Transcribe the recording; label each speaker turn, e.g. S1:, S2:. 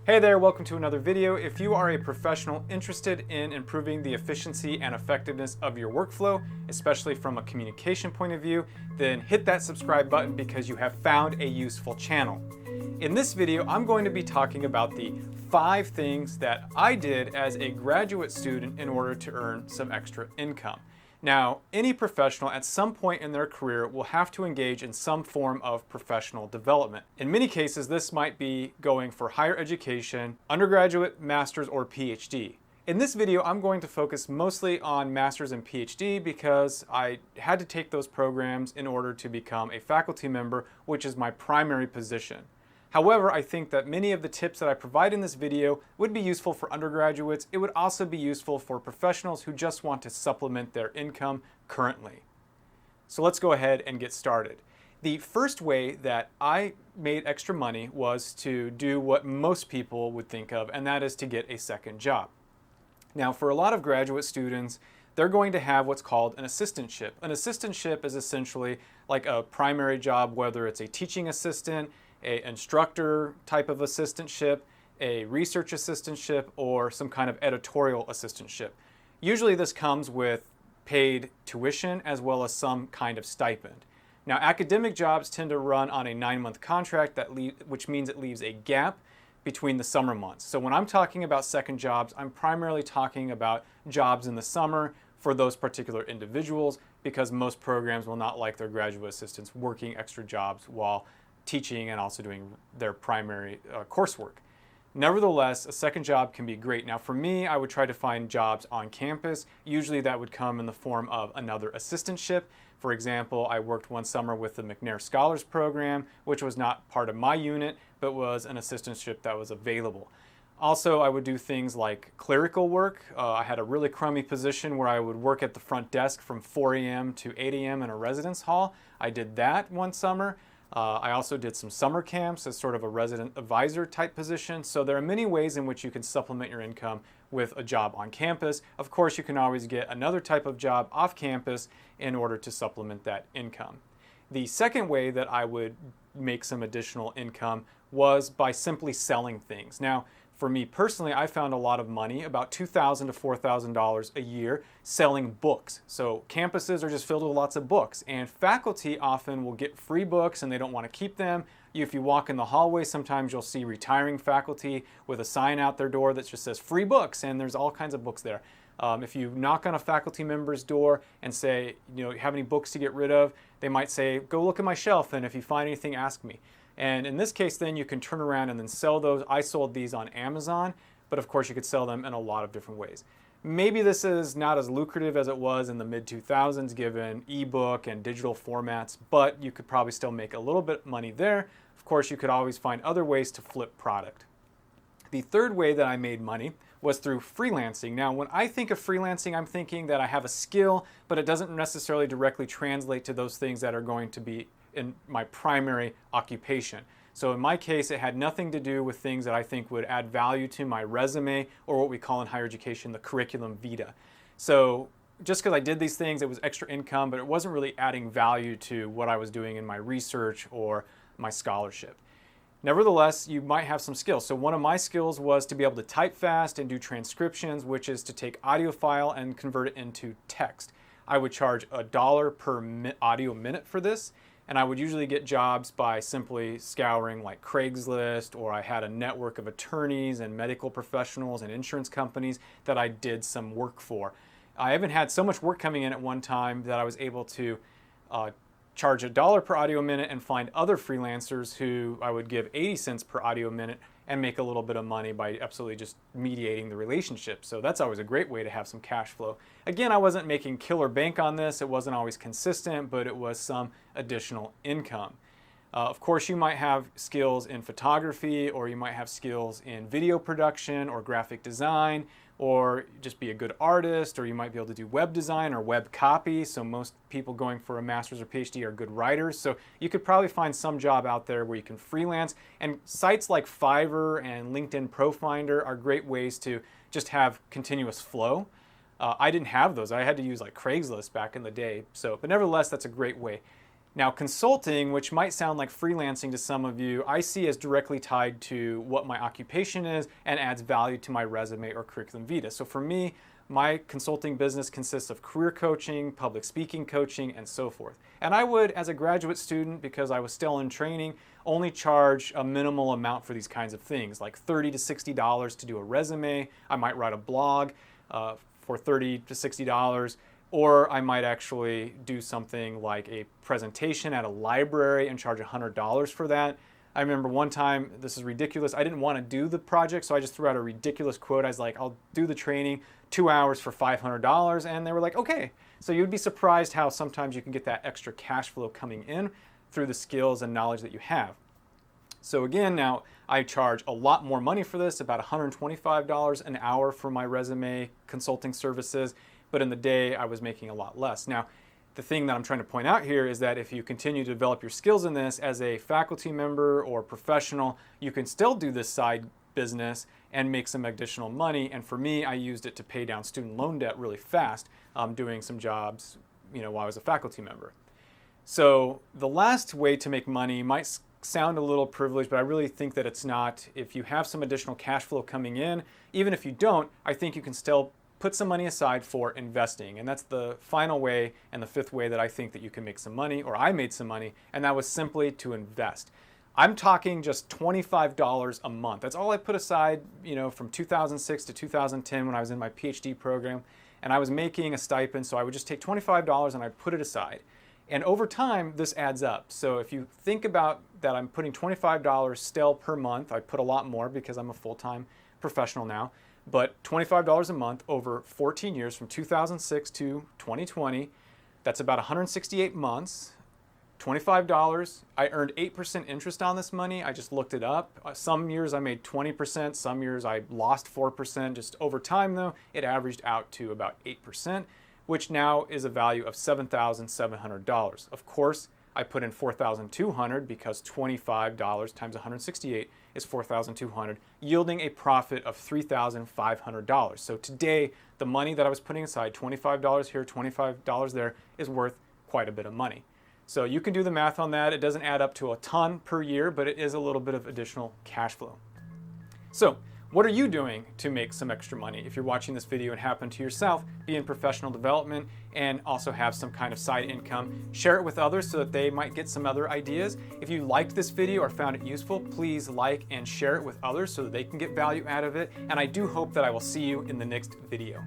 S1: Hey there, welcome to another video. If you are a professional interested in improving the efficiency and effectiveness of your workflow, especially from a communication point of view, then hit that subscribe button because you have found a useful channel. In this video, I'm going to be talking about the 5 things that I did as a graduate student in order to earn some extra income. Now, any professional at some point in their career will have to engage in some form of professional development. In many cases, this might be going for higher education, undergraduate, master's, or PhD. In this video, I'm going to focus mostly on master's and PhD because I had to take those programs in order to become a faculty member, which is my primary position. However, I think that many of the tips that I provide in this video would be useful for undergraduates. It would also be useful for professionals who just want to supplement their income currently. So let's go ahead and get started. The first way that I made extra money was to do what most people would think of, and that is to get a second job. Now, for a lot of graduate students, they're going to have what's called an assistantship. An assistantship is essentially like a primary job, whether it's a teaching assistant, an instructor type of assistantship, a research assistantship, or some kind of editorial assistantship. Usually this comes with paid tuition as well as some kind of stipend. Now, academic jobs tend to run on a 9-month contract, which means it leaves a gap between the summer months. So when I'm talking about second jobs, I'm primarily talking about jobs in the summer for those particular individuals, because most programs will not like their graduate assistants working extra jobs while teaching and also doing their primary coursework. Nevertheless, a second job can be great. Now for me, I would try to find jobs on campus. Usually that would come in the form of another assistantship. For example, I worked one summer with the McNair Scholars Program, which was not part of my unit, but was an assistantship that was available. Also, I would do things like clerical work. I had a really crummy position where I would work at the front desk from 4 a.m. to 8 a.m. in a residence hall. I did that one summer. I also did some summer camps as sort of a resident advisor type position. So there are many ways in which you can supplement your income with a job on campus. Of course, you can always get another type of job off campus in order to supplement that income. The second way that I would make some additional income was by simply selling things. Now, for me personally, I found a lot of money, about $2,000 to $4,000 a year, selling books. So campuses are just filled with lots of books, and faculty often will get free books and they don't want to keep them. If you walk in the hallway, sometimes you'll see retiring faculty with a sign out their door that just says free books, and there's all kinds of books there. If you knock on a faculty member's door and say, you have any books to get rid of, they might say, go look at my shelf, and if you find anything, ask me. And in this case, then you can turn around and then sell those. I sold these on Amazon, but of course you could sell them in a lot of different ways. Maybe this is not as lucrative as it was in the mid-2000s given ebook and digital formats, but you could probably still make a little bit of money there. Of course, you could always find other ways to flip product. The third way that I made money was through freelancing. Now, when I think of freelancing, I'm thinking that I have a skill, but it doesn't necessarily directly translate to those things that are going to be in my primary occupation. So in my case, it had nothing to do with things that I think would add value to my resume, or what we call in higher education the curriculum vitae. So just because I did these things, it was extra income, but it wasn't really adding value to what I was doing in my research or my scholarship. Nevertheless, you might have some skills. So one of my skills was to be able to type fast and do transcriptions, which is to take audio file and convert it into text. I would charge $1 per audio minute for this. And I would usually get jobs by simply scouring like Craigslist, or I had a network of attorneys and medical professionals and insurance companies that I did some work for. I even had so much work coming in at one time that I was able to charge $1 per audio minute and find other freelancers who I would give 80 cents per audio minute and make a little bit of money by absolutely just mediating the relationship. So that's always a great way to have some cash flow. Again, I wasn't making killer bank on this. It wasn't always consistent, but it was some additional income. Of course, you might have skills in photography, or you might have skills in video production or graphic design, or just be a good artist, or you might be able to do web design or web copy. So most people going for a master's or PhD are good writers. So you could probably find some job out there where you can freelance. And sites like Fiverr and LinkedIn ProFinder are great ways to just have continuous flow. I didn't have those. I had to use like Craigslist back in the day. But nevertheless, that's a great way. Now, consulting, which might sound like freelancing to some of you, I see as directly tied to what my occupation is and adds value to my resume or curriculum vitae. So for me, my consulting business consists of career coaching, public speaking coaching, and so forth. And I would, as a graduate student, because I was still in training, only charge a minimal amount for these kinds of things, like $30 to $60 to do a resume. I might write a blog for $30 to $60. Or I might actually do something like a presentation at a library and charge $100 for that. I remember one time, this is ridiculous, I didn't want to do the project, so I just threw out a ridiculous quote. I was like, I'll do the training, 2 hours for $500, and they were like, okay. So you'd be surprised how sometimes you can get that extra cash flow coming in through the skills and knowledge that you have. So again, now I charge a lot more money for this, about $125 an hour for my resume consulting services, but in the day I was making a lot less. Now, the thing that I'm trying to point out here is that if you continue to develop your skills in this as a faculty member or professional, you can still do this side business and make some additional money. And for me, I used it to pay down student loan debt really fast, doing some jobs, while I was a faculty member. So the last way to make money might sound a little privileged, but I really think that it's not. If you have some additional cash flow coming in, even if you don't, I think you can still put some money aside for investing. And that's the final way and the fifth way that I think that you can make some money, or I made some money, and that was simply to invest. I'm talking just $25 a month. That's all I put aside, from 2006 to 2010 when I was in my PhD program, and I was making a stipend, so I would just take $25 and I'd put it aside. And over time, this adds up. So if you think about that, I'm putting $25 still per month. I put a lot more because I'm a full-time professional now. But $25 a month over 14 years from 2006 to 2020, that's about 168 months. $25, I earned 8% interest on this money. I just looked it up. Some years I made 20%, some years I lost 4%. Just over time though, it averaged out to about 8%, which now is a value of $7,700. Of course, I put in $4,200 because $25 times 168 is $4,200, yielding a profit of $3,500. So today, the money that I was putting aside, $25 here, $25 there, is worth quite a bit of money. So you can do the math on that. It doesn't add up to a ton per year, but it is a little bit of additional cash flow. So what are you doing to make some extra money? If you're watching this video and happen to yourself be in professional development and also have some kind of side income, share it with others so that they might get some other ideas. If you liked this video or found it useful, please like and share it with others so that they can get value out of it. And I do hope that I will see you in the next video.